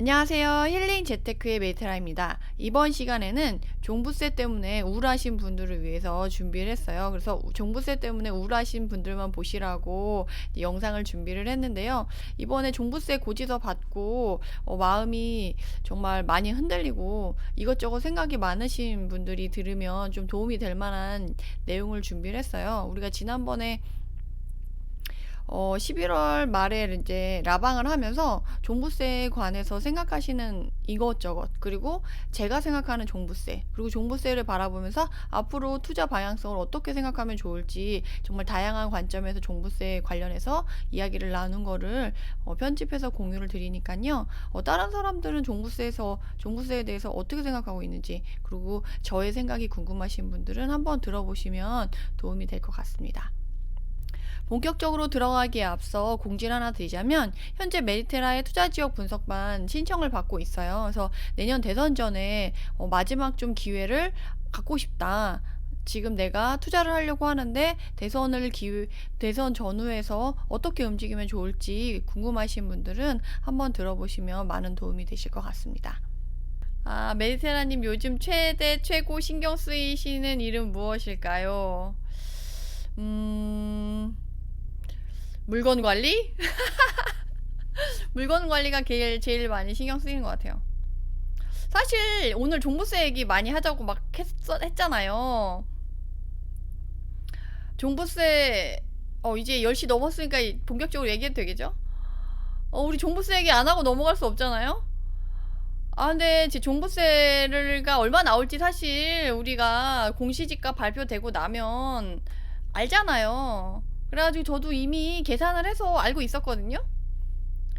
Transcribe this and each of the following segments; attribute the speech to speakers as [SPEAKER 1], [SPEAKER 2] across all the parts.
[SPEAKER 1] 안녕하세요. 힐링 재테크의 메이트라입니다. 이번 시간에는 종부세 때문에 우울하신 분들을 위해서 준비를 했어요. 그래서 종부세 때문에 우울하신 분들만 보시라고 영상을 준비를 했는데요. 이번에 종부세 고지서 받고 마음이 정말 많이 흔들리고 이것저것 생각이 많으신 분들이 들으면 좀 도움이 될 만한 내용을 준비를 했어요. 우리가 지난번에 11월 말에 이제 라방을 하면서 종부세에 관해서 생각하시는 이것저것, 그리고 제가 생각하는 종부세, 그리고 종부세를 바라보면서 앞으로 투자 방향성을 어떻게 생각하면 좋을지 정말 다양한 관점에서 종부세 관련해서 이야기를 나눈 거를 편집해서 공유를 드리니까요. 다른 사람들은 종부세에 대해서 어떻게 생각하고 있는지, 그리고 저의 생각이 궁금하신 분들은 한번 들어보시면 도움이 될 것 같습니다. 본격적으로 들어가기에 앞서 공지를 하나 드리자면, 현재 메리테라의 투자지역 분석반 신청을 받고 있어요. 그래서 내년 대선 전에 마지막 좀 기회를 갖고 싶다. 지금 내가 투자를 하려고 하는데 대선 전후에서 어떻게 움직이면 좋을지 궁금하신 분들은 한번 들어보시면 많은 도움이 되실 것 같습니다. 메리테라님, 요즘 최고 신경 쓰이시는 일은 무엇일까요? 물건 관리? 물건 관리가 제일 많이 신경 쓰이는 것 같아요. 사실 오늘 종부세 얘기 많이 하자고 막 했잖아요. 종부세 이제 10시 넘었으니까 본격적으로 얘기해도 되겠죠? 우리 종부세 얘기 안 하고 넘어갈 수 없잖아요. 근데 제 종부세가 얼마 나올지 사실 우리가 공시지가 발표되고 나면 알잖아요. 그래가지고 저도 이미 계산을 해서 알고 있었거든요.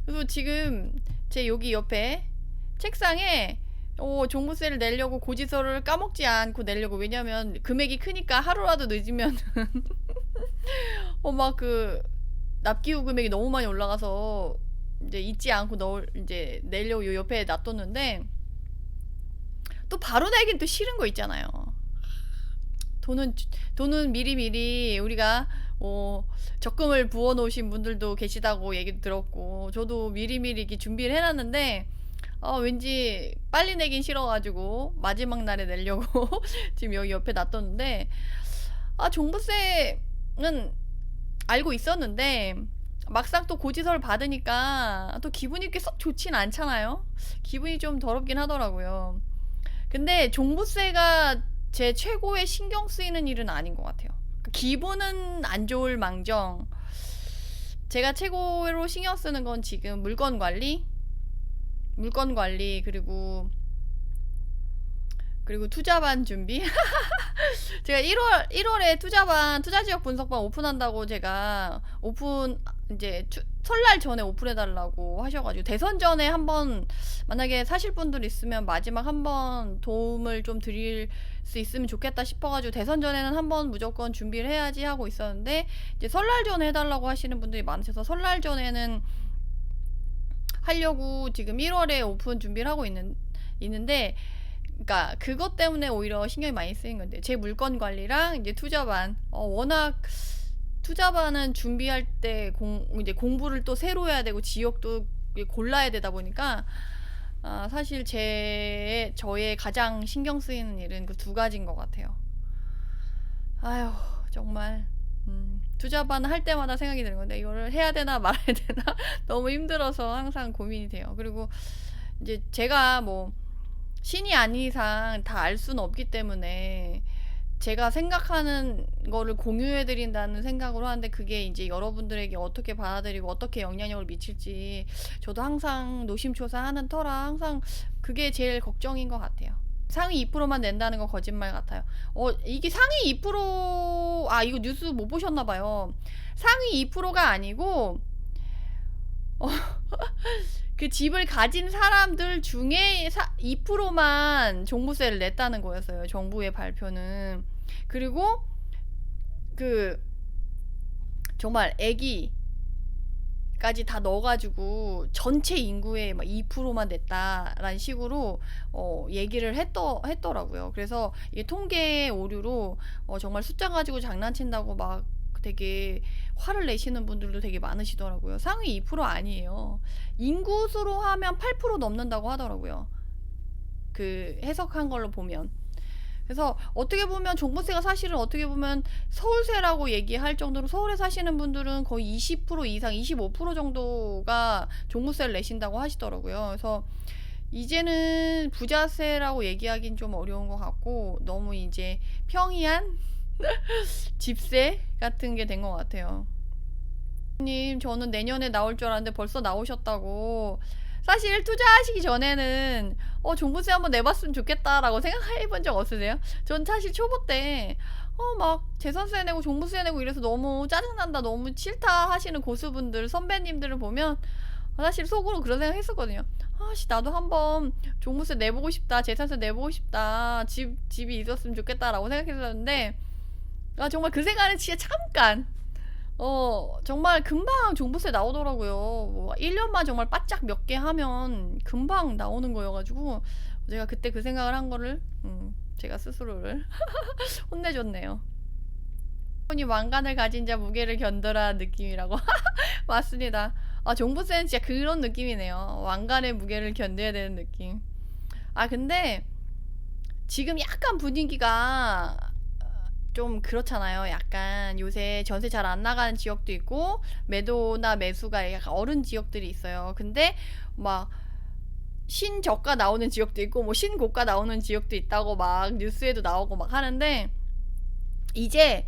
[SPEAKER 1] 그래서 지금 제 여기 옆에 책상에 종부세를 내려고 고지서를 까먹지 않고 내려고, 왜냐면 금액이 크니까 하루라도 늦으면 막 그 납기후 금액이 너무 많이 올라가서 이제 잊지 않고 이제 내려고 요 옆에 놔뒀는데, 또 바로 내긴 또 싫은 거 있잖아요. 돈은 미리미리 우리가 적금을 부어 놓으신 분들도 계시다고 얘기도 들었고, 저도 미리미리 이렇게 준비를 해놨는데 왠지 빨리 내긴 싫어가지고 마지막 날에 내려고 지금 여기 옆에 놔뒀는데, 종부세는 알고 있었는데 막상 또 고지서를 받으니까 또 기분이 이렇게 썩 좋진 않잖아요. 기분이 좀 더럽긴 하더라고요. 근데 종부세가 제 최고의 신경 쓰이는 일은 아닌 것 같아요. 기분은 안 좋을 망정, 제가 최고로 신경 쓰는 건 지금 물건 관리, 그리고 투자반 준비. 제가 1월에 투자지역 분석반 오픈한다고, 제가 이제 설날 전에 오픈해달라고 하셔가지고, 대선 전에 한번 만약에 사실 분들 있으면 마지막 한번 도움을 좀 드릴 수 있으면 좋겠다 싶어가지고, 대선 전에는 한번 무조건 준비를 해야지 하고 있었는데, 이제 설날 전에 해달라고 하시는 분들이 많으셔서 설날 전에는 하려고 지금 1월에 오픈 준비를 하고 있는데, 그러니까 그것 때문에 오히려 신경이 많이 쓰인 건데, 제 물건 관리랑 이제 투자반, 워낙 투자반은 준비할 때 이제 공부를 또 새로 해야 되고 지역도 골라야 되다 보니까 사실 저의 가장 신경 쓰이는 일은 그 두 가지인 것 같아요. 아휴, 정말 투자반 할 때마다 생각이 드는 건데, 이거를 해야 되나 말아야 되나 너무 힘들어서 항상 고민이 돼요. 그리고 이제 제가 뭐 신이 아닌 이상 다 알 수는 없기 때문에 제가 생각하는 거를 공유해 드린다는 생각으로 하는데, 그게 이제 여러분들에게 어떻게 받아들이고 어떻게 영향력을 미칠지 저도 항상 노심초사하는 터라 항상 그게 제일 걱정인 것 같아요. 상위 2%만 낸다는 거 거짓말 같아요. 이게 상위 2%, 이거 뉴스 못 보셨나 봐요. 상위 2%가 아니고 그 집을 가진 사람들 중에 2%만 종부세를 냈다는 거였어요, 정부의 발표는. 그리고 정말 애기까지 다 넣어가지고 전체 인구의 막 2%만 냈다라는 식으로 얘기를 했더라고요. 그래서 이게 통계 오류로 정말 숫자 가지고 장난친다고 막 되게 화를 내시는 분들도 되게 많으시더라고요. 상위 2% 아니에요. 인구수로 하면 8% 넘는다고 하더라고요. 그 해석한 걸로 보면. 그래서 어떻게 보면 종부세가 사실은 어떻게 보면 서울세라고 얘기할 정도로 서울에 사시는 분들은 거의 20% 이상, 25% 정도가 종부세를 내신다고 하시더라고요. 그래서 이제는 부자세라고 얘기하긴 좀 어려운 것 같고 너무 이제 평이한 집세 같은 게 된 것 같아요. 님, 저는 내년에 나올 줄 알았는데 벌써 나오셨다고. 사실 투자하시기 전에는 종부세 한번 내봤으면 좋겠다라고 생각해본 적 없으세요? 전 사실 초보 때 막 재산세 내고 종부세 내고 이래서 너무 짜증난다, 너무 싫다 하시는 고수분들, 선배님들을 보면 사실 속으로 그런 생각 했었거든요. 아씨, 나도 한번 종부세 내보고 싶다, 재산세 내보고 싶다, 집이 있었으면 좋겠다라고 생각했었는데 정말 그 생각은 진짜 잠깐 정말 금방 종부세 나오더라고요. 뭐 1년만 정말 바짝 몇 개 하면 금방 나오는 거여가지고 제가 그때 그 생각을 한 거를 제가 스스로를 혼내줬네요. 이 왕관을 가진 자 무게를 견뎌라 느낌이라고. 맞습니다. 종부세는 진짜 그런 느낌이네요. 왕관의 무게를 견뎌야 되는 느낌. 근데 지금 약간 분위기가 좀 그렇잖아요. 약간 요새 전세 잘 안 나가는 지역도 있고 매도나 매수가 약간 어른 지역들이 있어요. 근데 막 신저가 나오는 지역도 있고 뭐 신고가 나오는 지역도 있다고 막 뉴스에도 나오고 막 하는데 이제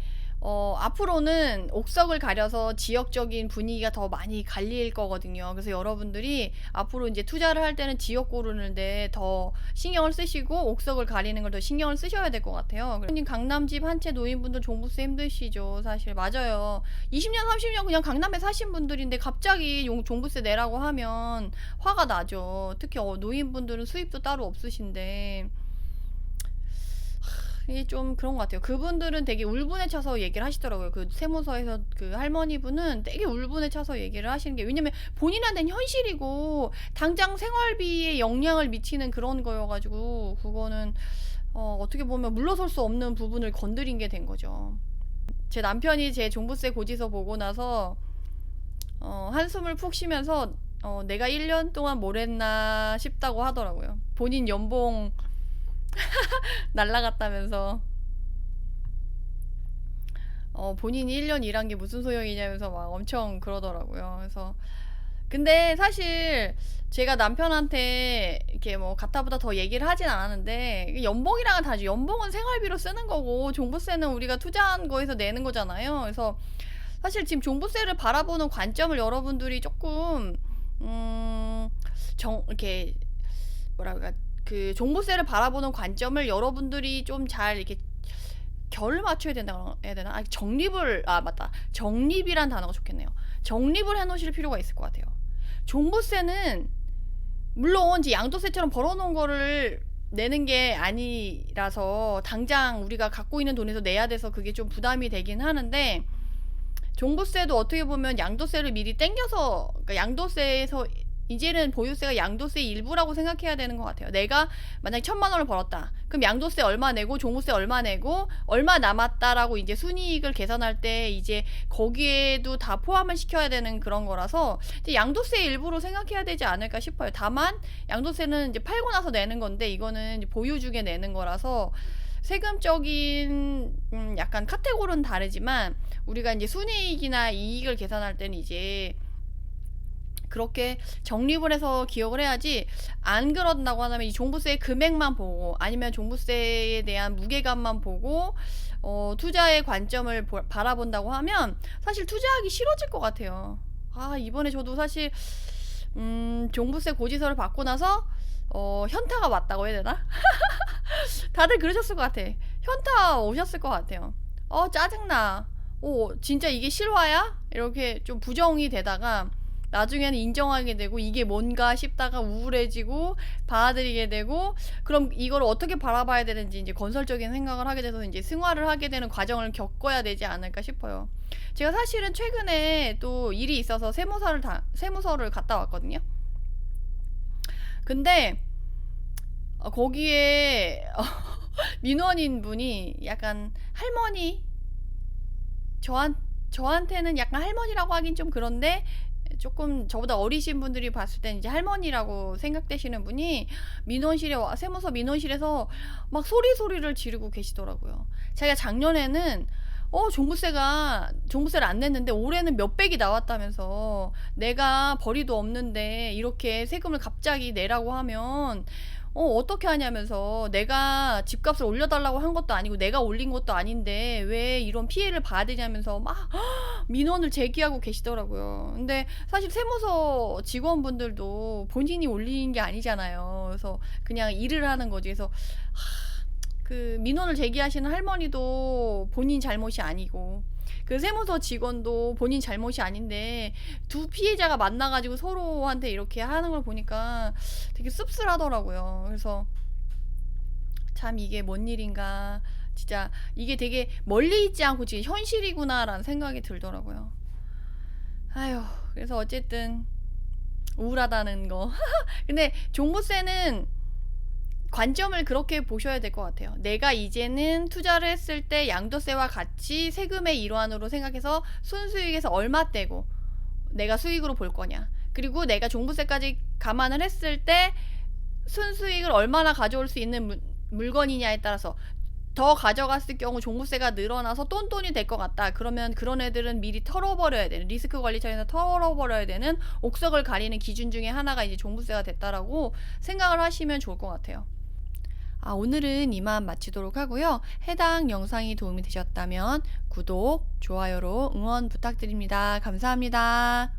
[SPEAKER 1] 앞으로는 옥석을 가려서 지역적인 분위기가 더 많이 갈릴 거거든요. 그래서 여러분들이 앞으로 이제 투자를 할 때는 지역 고르는데 더 신경을 쓰시고 옥석을 가리는 걸 더 신경을 쓰셔야 될 것 같아요. 강남집 한 채 노인분들 종부세 힘드시죠. 사실 맞아요. 20년 30년 그냥 강남에 사신 분들인데 갑자기 종부세 내라고 하면 화가 나죠. 특히 노인분들은 수입도 따로 없으신데 이게 좀 그런 것 같아요. 그분들은 되게 울분에 차서 얘기를 하시더라고요. 그 세무서에서 그 할머니분은 되게 울분에 차서 얘기를 하시는 게, 왜냐면 본인한테는 현실이고 당장 생활비에 영향을 미치는 그런 거여가지고 그거는 어떻게 보면 물러설 수 없는 부분을 건드린 게 된 거죠. 제 남편이 제 종부세 고지서 보고 나서 한숨을 푹 쉬면서 내가 1년 동안 뭘 했나 싶다고 하더라고요. 본인 연봉 날라갔다면서 본인이 1년 일한 게 무슨 소용이냐면서 막 엄청 그러더라고요. 그래서 근데 사실 제가 남편한테 이렇게 뭐 가타보다 더 얘기를 하진 않았는데 연봉이랑은 다르죠. 연봉은 생활비로 쓰는 거고 종부세는 우리가 투자한 거에서 내는 거잖아요. 그래서 사실 지금 종부세를 바라보는 관점을 여러분들이 조금 이렇게 뭐라 그럴까, 그 종부세를 바라보는 관점을 여러분들이 좀 잘 이렇게 결을 맞춰야 된다고 해야 되나? 정립이란 단어가 좋겠네요. 정립을 해놓으실 필요가 있을 것 같아요. 종부세는 물론 이제 양도세처럼 벌어놓은 거를 내는 게 아니라서 당장 우리가 갖고 있는 돈에서 내야 돼서 그게 좀 부담이 되긴 하는데, 종부세도 어떻게 보면 양도세를 미리 땡겨서, 그러니까 양도세에서 이제는 보유세가 양도세의 일부라고 생각해야 되는 것 같아요. 내가 만약에 1,000만 원을 벌었다. 그럼 양도세 얼마 내고 종부세 얼마 내고 얼마 남았다라고 이제 순이익을 계산할 때 이제 거기에도 다 포함을 시켜야 되는 그런 거라서 이제 양도세의 일부로 생각해야 되지 않을까 싶어요. 다만 양도세는 이제 팔고 나서 내는 건데 이거는 이제 보유 중에 내는 거라서 세금적인 약간 카테고리는 다르지만 우리가 이제 순이익이나 이익을 계산할 때는 이제 그렇게 정립을 해서 기억을 해야지, 안 그런다고 하면 이 종부세의 금액만 보고 아니면 종부세에 대한 무게감만 보고 투자의 관점을 바라본다고 하면 사실 투자하기 싫어질 것 같아요. 이번에 저도 사실 종부세 고지서를 받고 나서 현타가 왔다고 해야 되나? 다들 그러셨을 것 같아. 현타 오셨을 것 같아요. 짜증나. 진짜 이게 실화야? 이렇게 좀 부정이 되다가 나중에는 인정하게 되고 이게 뭔가 싶다가 우울해지고 받아들이게 되고, 그럼 이걸 어떻게 바라봐야 되는지 이제 건설적인 생각을 하게 돼서 이제 승화를 하게 되는 과정을 겪어야 되지 않을까 싶어요. 제가 사실은 최근에 또 일이 있어서 세무서를 갔다 왔거든요. 근데 거기에 민원인 분이 약간 할머니, 저한테는 약간 할머니라고 하긴 좀 그런데 조금 저보다 어리신 분들이 봤을 때는 이제 할머니라고 생각되시는 분이 세무서 민원실에서 막 소리를 지르고 계시더라고요. 자기가 작년에는 종부세를 안 냈는데 올해는 몇백이 나왔다면서, 내가 벌이도 없는데 이렇게 세금을 갑자기 내라고 하면 어떻게 하냐면서, 내가 집값을 올려달라고 한 것도 아니고 내가 올린 것도 아닌데 왜 이런 피해를 봐야 되냐면서 막 민원을 제기하고 계시더라고요. 근데 사실 세무서 직원분들도 본인이 올린 게 아니잖아요. 그래서 그냥 일을 하는 거지. 그래서 그 민원을 제기하시는 할머니도 본인 잘못이 아니고, 그 세무서 직원도 본인 잘못이 아닌데 두 피해자가 만나가지고 서로한테 이렇게 하는 걸 보니까 되게 씁쓸하더라고요. 그래서 참 이게 뭔 일인가, 진짜 이게 되게 멀리 있지 않고 지금 현실이구나라는 생각이 들더라고요. 아휴, 그래서 어쨌든 우울하다는 거. 근데 종부세는 관점을 그렇게 보셔야 될 것 같아요. 내가 이제는 투자를 했을 때 양도세와 같이 세금의 일환으로 생각해서 순수익에서 얼마 떼고 내가 수익으로 볼 거냐, 그리고 내가 종부세까지 감안을 했을 때 순수익을 얼마나 가져올 수 있는 물건이냐에 따라서, 더 가져갔을 경우 종부세가 늘어나서 똔똔이 될 것 같다. 그러면 그런 애들은 미리 털어버려야 되는, 리스크 관리 차원에서 털어버려야 되는 옥석을 가리는 기준 중에 하나가 이제 종부세가 됐다라고 생각을 하시면 좋을 것 같아요. 오늘은 이만 마치도록 하고요. 해당 영상이 도움이 되셨다면 구독, 좋아요로 응원 부탁드립니다. 감사합니다.